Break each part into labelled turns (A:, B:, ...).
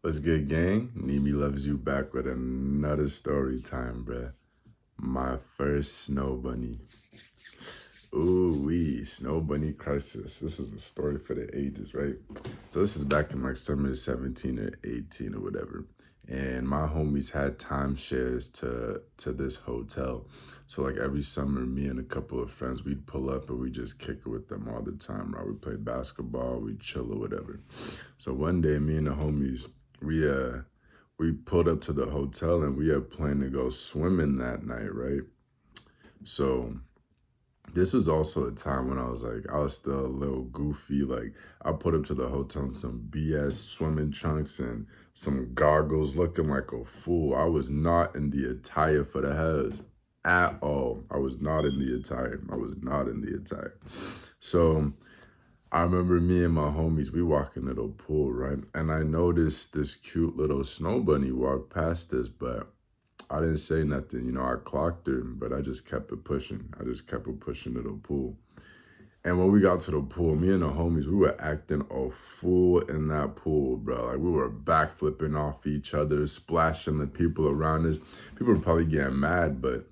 A: What's good, gang? Nimi loves you back with another story time, bruh. My first snow bunny. Ooh wee, snow bunny crisis. This is a story for the ages, right? So this is back in like summer 17 or 18 or whatever. And my homies had timeshares to this hotel. So like every summer, me and a couple of friends, we'd pull up and we just kick it with them all the time, right? We played basketball, we'd chill or whatever. So one day, me and the homies, we pulled up to the hotel and we had planned to go swimming that night, right? So this was also a time when I was still a little goofy. Like I put up to the hotel in some BS swimming trunks and some goggles looking like a fool. I was not in the attire for the house at all. I was not in the attire. I was not in the attire. So I remember me and my homies, we walking to the pool, right? And I noticed this cute little snow bunny walk past us, but I didn't say nothing. I clocked her, but I just kept it pushing. I just kept it pushing to the pool. And when we got to the pool, me and the homies, we were acting a fool in that pool, bro. Like we were backflipping off each other, splashing the people around us. People were probably getting mad, but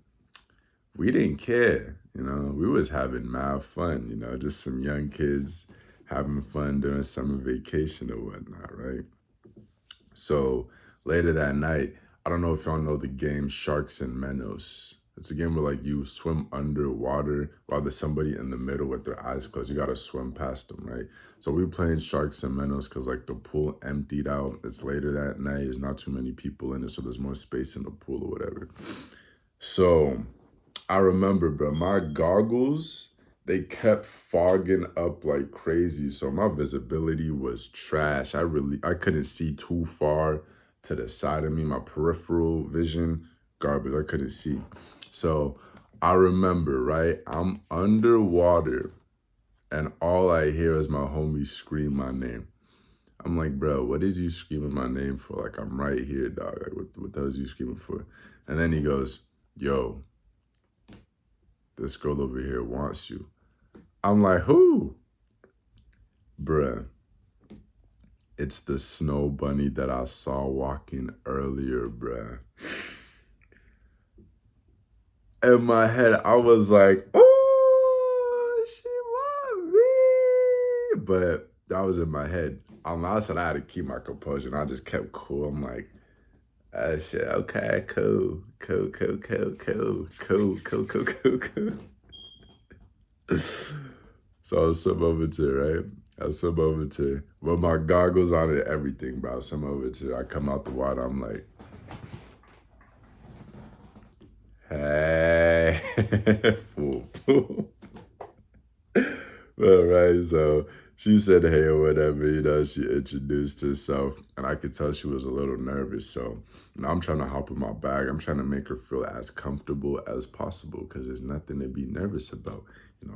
A: we didn't care. We was having mad fun, just some young kids having fun during summer vacation or whatnot, right? So later that night, I don't know if y'all know the game Sharks and Minnows. It's a game where like you swim underwater while there's somebody in the middle with their eyes closed. You gotta swim past them, right? So we playing Sharks and Minnows because like the pool emptied out. It's later that night. There's not too many people in it, so there's more space in the pool or whatever. So I remember, bro, my goggles, they kept fogging up like crazy. So my visibility was trash. I couldn't see too far to the side of me. My peripheral vision, garbage. I couldn't see. So I remember, right? I'm underwater and all I hear is my homie scream my name. I'm like, bro, what is you screaming my name for? Like, I'm right here, dog. Like, what the hell is you screaming for? And then he goes, yo, this girl over here wants you. I'm like, who? Bruh, it's the snow bunny that I saw walking earlier, bruh. In my head, I was like, oh, she want me. But that was in my head. On the outside, I had to keep my composure, and I just kept cool. I'm like, oh, shit, okay, cool. Cool, cool, cool, cool, cool, cool, cool, cool, cool. So I swim over to her, right? I swim over to her with my goggles on and everything, bro. I swim over to her. I come out the water. I'm like, hey, fool, fool. All right, so she said hey or whatever, she introduced herself, and I could tell she was a little nervous. So, I'm trying to hop in my bag. I'm trying to make her feel as comfortable as possible because there's nothing to be nervous about.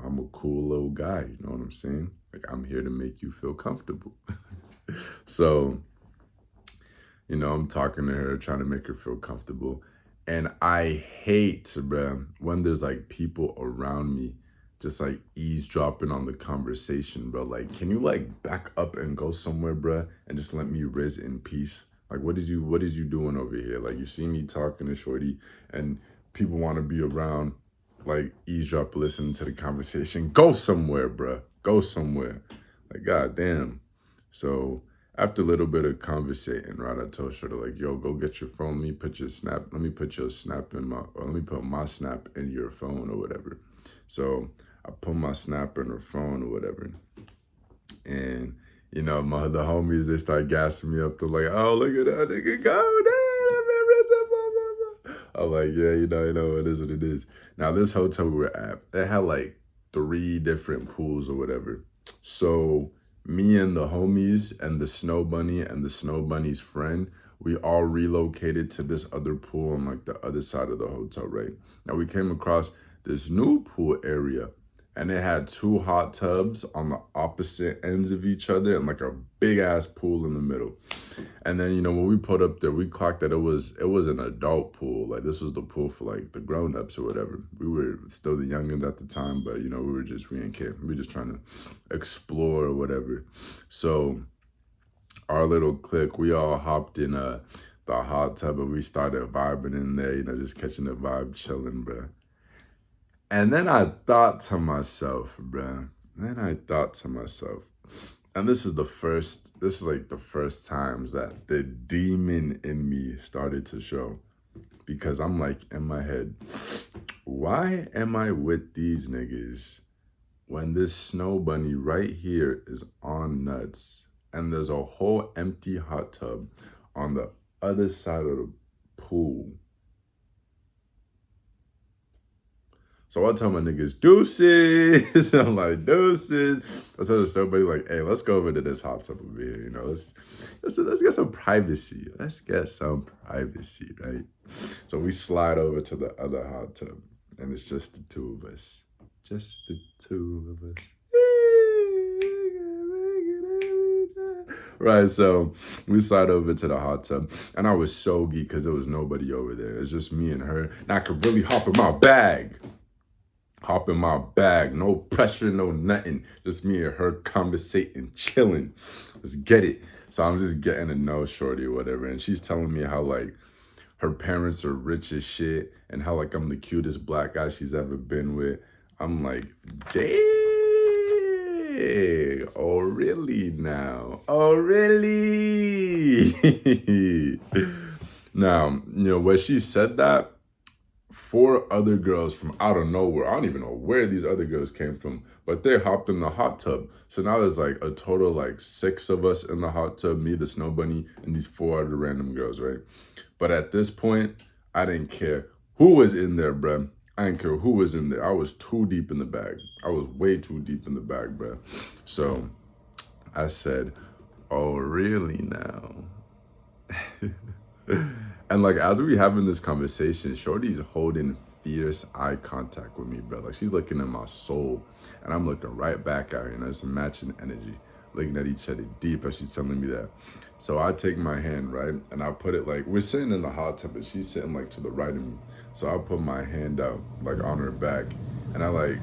A: I'm a cool little guy, you know what I'm saying? Like, I'm here to make you feel comfortable. So, I'm talking to her, trying to make her feel comfortable. And I hate, bruh, when there's like people around me just like eavesdropping on the conversation, bro. Like, can you like back up and go somewhere, bruh, and just let me riz in peace? Like, what is you doing over here? Like, you see me talking to Shorty and people want to be around, like eavesdrop, listening to the conversation. Go somewhere, bruh. Go somewhere. Like, goddamn. So after a little bit of conversating, right, I told Shorty, like, yo, go get your phone. Let me put your snap in let me put my snap in your phone or whatever. So I put my snap in her phone or whatever. And, the homies, they start gassing me up. They're like, oh, look at that nigga go, damn. I'm like, yeah, it is what it is. Now, this hotel we were at, it had like 3 different pools or whatever. So me and the homies and the snow bunny and the snow bunny's friend, we all relocated to this other pool on like the other side of the hotel, right? Now we came across this new pool area and it had 2 hot tubs on the opposite ends of each other and like a big ass pool in the middle. And then, when we put up there, we clocked that it was an adult pool. Like this was the pool for like the grown-ups or whatever. We were still the youngins at the time, but we didn't care. We were just trying to explore or whatever. So our little clique, we all hopped in the hot tub and we started vibing in there, you know, just catching the vibe, chilling, bruh. And then I thought to myself, bruh. Then I thought to myself, and this is like the first times that the demon in me started to show. Because I'm like in my head, why am I with these niggas when this snow bunny right here is on nuts and there's a whole empty hot tub on the other side of the pool? So I tell my niggas, deuces. I'm like, deuces. I tell the snow bunny, like, hey, let's go over to this hot tub over here. You know, let's get some privacy. Let's get some privacy, right? So we slide over to the other hot tub, and it's just the two of us. Just the two of us. Right, so we slide over to the hot tub, and I was so geeked because there was nobody over there. It's just me and her, and I could really hop in my bag. Hop in my bag, no pressure, no nothing. Just me and her conversating, chilling. Let's get it. So I'm just getting to know shorty or whatever, and she's telling me how like her parents are rich as shit and how like I'm the cutest black guy she's ever been with. I'm like, dang, oh really now? Oh really? Now, you know, when she said that, 4 other girls from out of nowhere, I don't even know where these other girls came from, but they hopped in the hot tub. So now there's like a total like 6 of us in the hot tub, me, the snow bunny, and these 4 other random girls, right? But at this point, I didn't care who was in there, bruh. I didn't care who was in there. I was too deep in the bag. I was way too deep in the bag, bruh. So I said, oh, really now? And like as we having this conversation, Shorty's holding fierce eye contact with me, bro. Like she's looking at my soul, and I'm looking right back at her. You know, it's a matching energy, looking at each other deep as she's telling me that. So I take my hand, right, and I put it like we're sitting in the hot tub, but she's sitting like to the right of me. So I put my hand out like on her back, and I like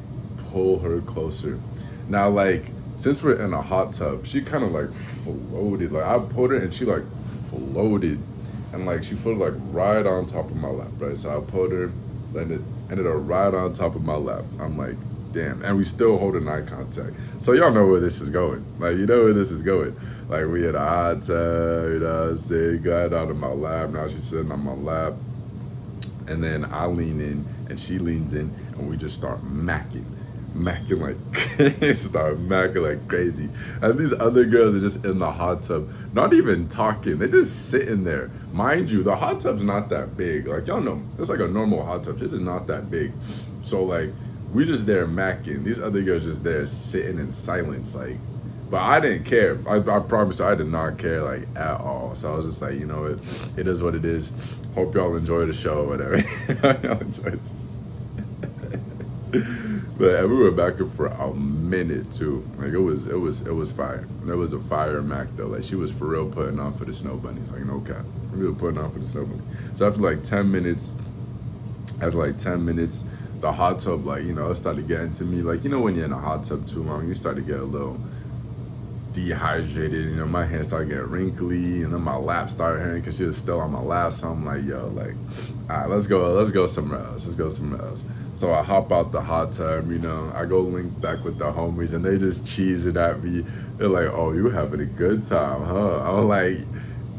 A: pull her closer. Now like since we're in a hot tub, she kind of like floated. Like I put her and she like floated. And like she floated like right on top of my lap, right? So I pulled her, ended up right on top of my lap. I'm like, damn. And we still holding eye contact. So y'all know where this is going. Like, you know where this is going. Like we had a hot tub, you know what I'm saying? Got out of my lap. Now she's sitting on my lap. And then I lean in and she leans in and we just start macking like start macking like crazy. And these other girls are just in the hot tub, not even talking. They're just sitting there. Mind you, the hot tub's not that big. Like y'all know, it's like a normal hot tub. It is not that big. So like we just there macking. These other girls just there sitting in silence, like. But I didn't care. I promise you, I did not care like at all. So I was just like, you know, it is what it is. Hope y'all enjoy the show or whatever. Y'all enjoy it. But we were back up for a minute too. Like it was fire. There was a fire Mac though. Like she was for real putting on for the snow bunnies. Like no cap, really putting on for the snow bunny. So after like 10 minutes, the hot tub like it started getting to me. Like when you're in a hot tub too long, you start to get a little dehydrated. My hands started getting wrinkly, and then my lap started hurting because she was still on my lap. So I'm like, yo, like, all right, let's go somewhere else. So I hop out the hot tub, I go link back with the homies, and they just cheesing at me. They're like, oh, you having a good time, huh? I'm like,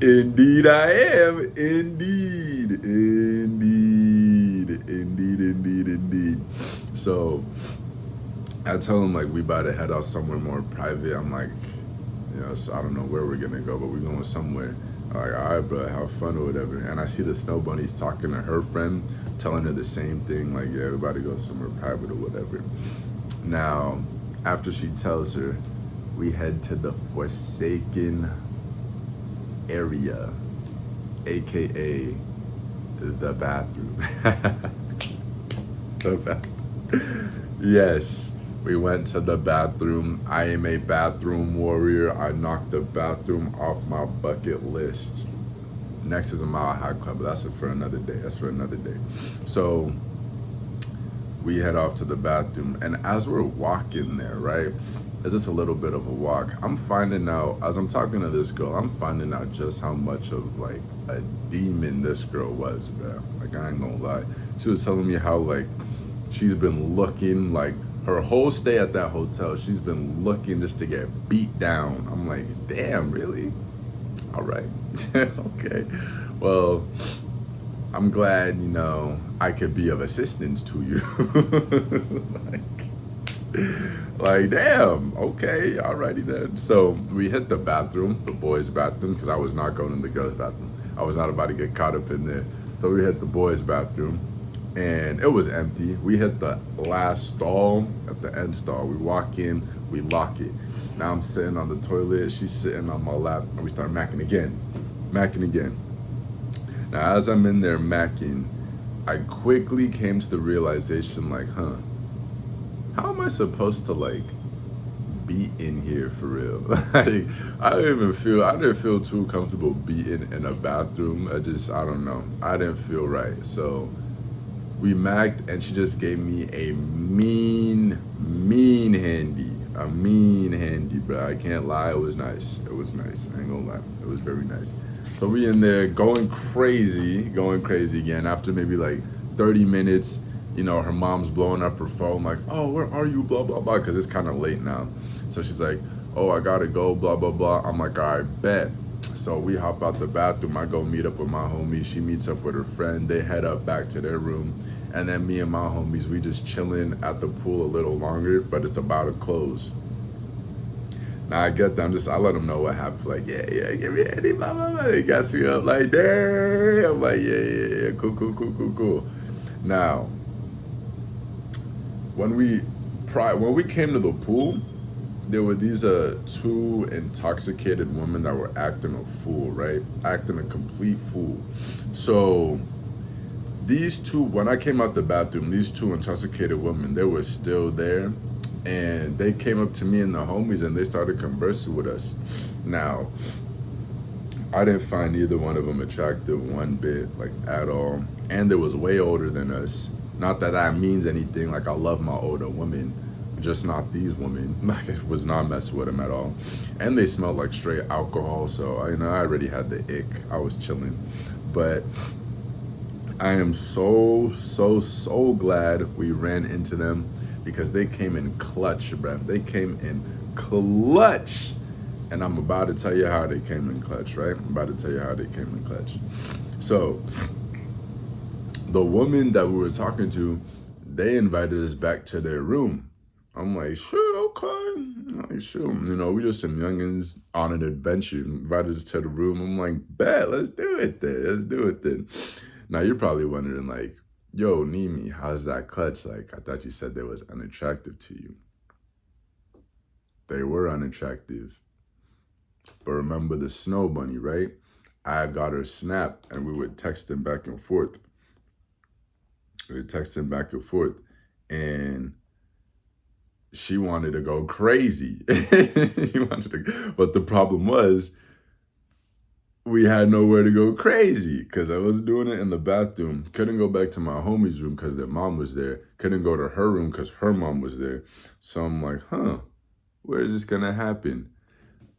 A: indeed I am, indeed. So I tell them like we about to head out somewhere more private. I'm like, so I don't know where we're gonna go, but we're going somewhere. I'm like, all right, bro, have fun or whatever. And I see the snow bunny's talking to her friend, telling her the same thing, like, yeah, we're about to go somewhere private or whatever. Now, after she tells her, we head to the Forsaken area, aka the bathroom. The bathroom. Yes. We went to the bathroom. I am a bathroom warrior. I knocked the bathroom off my bucket list. Next is a Mile High Club, but that's for another day. So we head off to the bathroom, and as we're walking there, right, it's just a little bit of a walk. I'm finding out, as I'm talking to this girl, I'm finding out just how much of like a demon this girl was, man. Like, I ain't gonna lie. She was telling me how like she's been looking like her whole stay at that hotel, she's been looking just to get beat down. I'm like, damn, really? All right. Okay. Well, I'm glad, I could be of assistance to you. like, damn, okay, alrighty then. So we hit the bathroom, the boys' bathroom, because I was not going in the girls' bathroom. I was not about to get caught up in there. So we hit the boys' bathroom, and it was empty. We hit the last stall, at the end stall. We walk in, we lock it. Now I'm sitting on the toilet, she's sitting on my lap, and we start macking again. Now, as I'm in there macking, I quickly came to the realization, like, how am I supposed to, like, be in here for real? Like, I didn't feel too comfortable beating in a bathroom. I don't know. I didn't feel right. So we macked, and she just gave me a mean handy. A mean handy, bro. I can't lie. It was nice. I ain't gonna lie. It was very nice. So we in there going crazy again. After maybe like 30 minutes, her mom's blowing up her phone like, oh, where are you? Blah, blah, blah. Because it's kind of late now. So she's like, oh, I gotta go, blah, blah, blah. I'm like, all right, bet. So we hop out the bathroom. I go meet up with my homie. She meets up with her friend. They head up back to their room. And then me and my homies, we just chilling at the pool a little longer, but it's about to close. Now I get them, I let them know what happened. Like, yeah, give me any, blah, blah, blah. They gas me up like, damn. I'm like, yeah, cool. Now, when we came to the pool, there were these two intoxicated women that were acting a fool, right? Acting a complete fool. So these two, when I came out the bathroom, these two intoxicated women, they were still there. And they came up to me and the homies, and they started conversing with us. Now, I didn't find either one of them attractive one bit, like, at all. And they was way older than us. Not that that means anything. Like, I love my older women, just not these women. Like, I was not messing with them at all. And they smelled like straight alcohol, so I already had the ick. I was chilling. But I am so glad we ran into them, because they came in clutch, bruh. They came in clutch. And I'm about to tell you how they came in clutch, right? So, the woman that we were talking to, they invited us back to their room. I'm like, sure, okay. Like, sure. We just some youngins on an adventure. Invited us to the room. I'm like, bet, let's do it then. Now, you're probably wondering, like, yo, Nimi, how's that clutch? Like, I thought you said they was unattractive to you. They were unattractive. But remember the Snowbunny, right? I had got her snap, and we were texting back and forth. And she wanted to go crazy. But the problem was, we had nowhere to go crazy, because I was doing it in the bathroom. Couldn't go back to my homie's room because their mom was there. Couldn't go to her room because her mom was there. So I'm like, where is this gonna happen?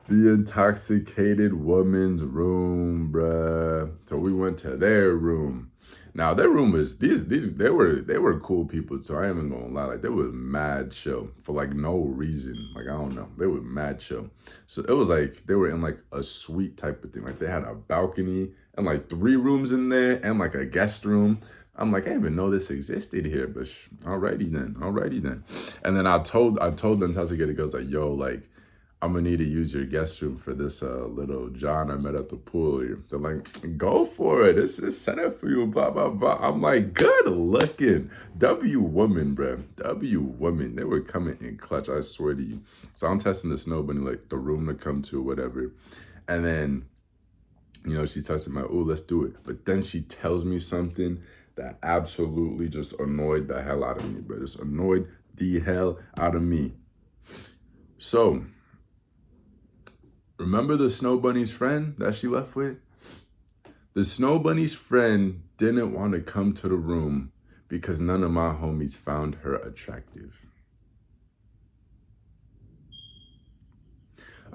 A: The intoxicated woman's room, bruh. So we went to their room. Now, their room was, they were cool people, so I ain't even gonna lie. Like, they were mad chill for, like, no reason. Like, I don't know. They were mad chill. So it was like, they were in, like, a suite type of thing. Like, they had a balcony and, like, 3 rooms in there and, like, a guest room. I'm like, I didn't even know this existed here, but alrighty then. And then I told them, intoxicated girls, like, yo, like, I'm gonna need to use your guest room for this little John I met at the pool. They're like, go for it. This is set up for you, blah, blah, blah. I'm like, good looking. W woman, bro. W woman. They were coming in clutch, I swear to you. So I'm testing the Snowbunny, like, the room to come to, whatever. And then, she tested my, ooh, let's do it. But then she tells me something that absolutely just annoyed the hell out of me, bro. Just annoyed the hell out of me. So, remember the Snowbunny's friend that she left with? The Snowbunny's friend didn't want to come to the room because none of my homies found her attractive.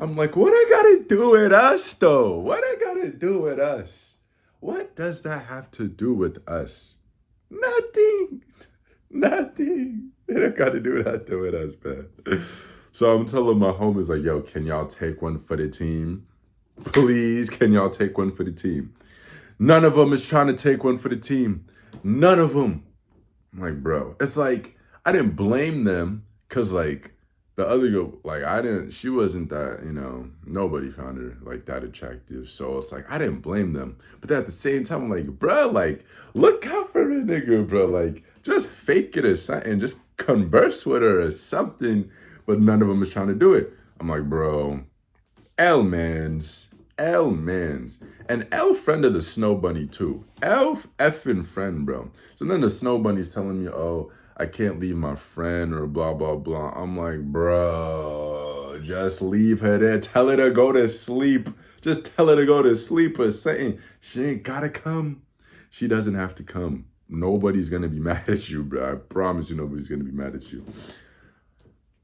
A: I'm like, what I gotta do with us though? What I gotta do with us? What does that have to do with us? Nothing. Nothing. It don't gotta do nothing with us, man. So I'm telling my homies like, yo, can y'all take one for the team? Please, can y'all take one for the team? None of them is trying to take one for the team. None of them. I'm like, bro, it's like, I didn't blame them because like the other girl, like she wasn't that, nobody found her like that attractive. So it's like, I didn't blame them. But at the same time, I'm like, bro, like, look out for a nigga, bro. Like, just fake it or something. Just converse with her or something. But none of them is trying to do it. I'm like, bro, L-mans. And L friend of the Snow Bunny too. L effing friend, bro. So then the Snow Bunny's telling me, oh, I can't leave my friend or blah, blah, blah. I'm like, bro, just leave her there. Tell her to go to sleep. Just tell her to go to sleep or something. She ain't gotta come. She doesn't have to come. Nobody's gonna be mad at you, bro. I promise you nobody's gonna be mad at you.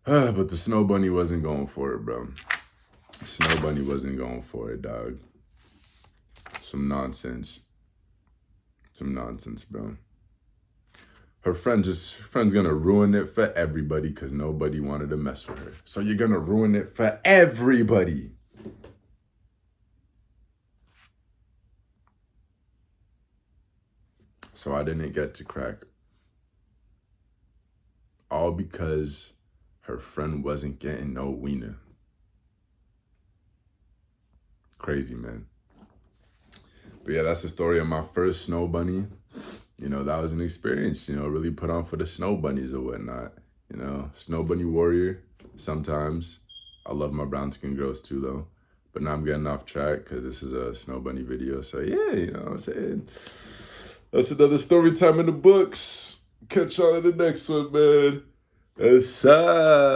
A: But the Snow Bunny wasn't going for it, bro. Snow Bunny wasn't going for it, dog. Some nonsense, bro. Her friend's gonna ruin it for everybody because nobody wanted to mess with her. So you're gonna ruin it for everybody. So I didn't get to crack. All because her friend wasn't getting no wiener. Crazy, man. But yeah, that's the story of my first Snow Bunny. That was an experience, really put on for the Snow Bunnies or whatnot. Snow Bunny warrior sometimes. I love my brown skin girls too, though. But now I'm getting off track because this is a Snow Bunny video. So yeah, you know what I'm saying? That's another story time in the books. Catch y'all in the next one, man. It's